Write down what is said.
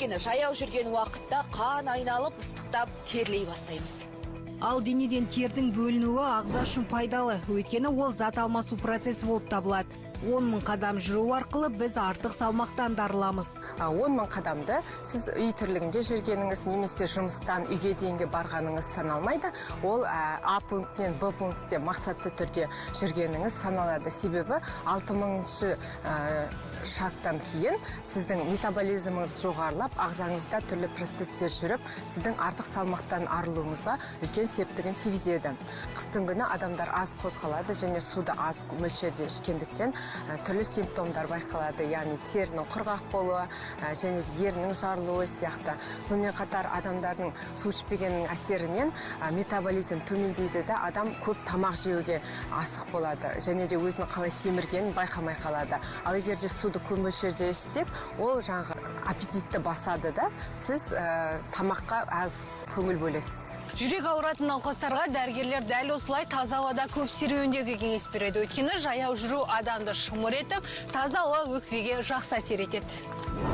Өйткені жаяу жүрген уақытта қан айналып, ыстықтап, терлей бастаймыз. Ал денеден тердің бөлінуі ағза үшін пайдалы, өйткені ол зат алмасу процесі болып табылады. 10 000 қадам жүру арқылы біз артық салмақтан арыламыз. 10 000 қадамды сіз үй тірлігінде жүргеніңіз немесе жұмыстан үйге дейінге барғаныңыз саналмайды. Ол А пунктінен Б пунктке мақсатты түрде жүргеніңіз саналады. Себебі 6000-шы шаттан кейін сіздің метаболизміңіз жоғарылап, ағзаңызда түрлі процестер жүріп, сіздің артық салмақтан арылуыңызға үлкен септігін тигізеді. Қыстың күні адамдар аз қозғалады және суды аз мөлшерде ішкендіктен түрлі симптомдар байқалады, яғни терінің құрғақ болуы және ерінің жарылуы сияқты. Сонымен қатар адамдардың су ішпегеннің әсерінен метаболизм төмендейді де, адам көп тамақ жеуге асық болады және де өзінің қалай семіргенін байқамай қалады. Ал егер де суды көп мөлшерде ішсек, ол жаңағы аппетитті басады да, сіз тамаққа аз көңіл бөлесіз. Жүрек ауыратын науқастарға дәрігерлер дәл осылай таза ауада көп серуендеуге кеңес береді. Өйткені жаяу жүру адамды шымыр етіп, таза ауа өкпеге жақсы әсер етеді.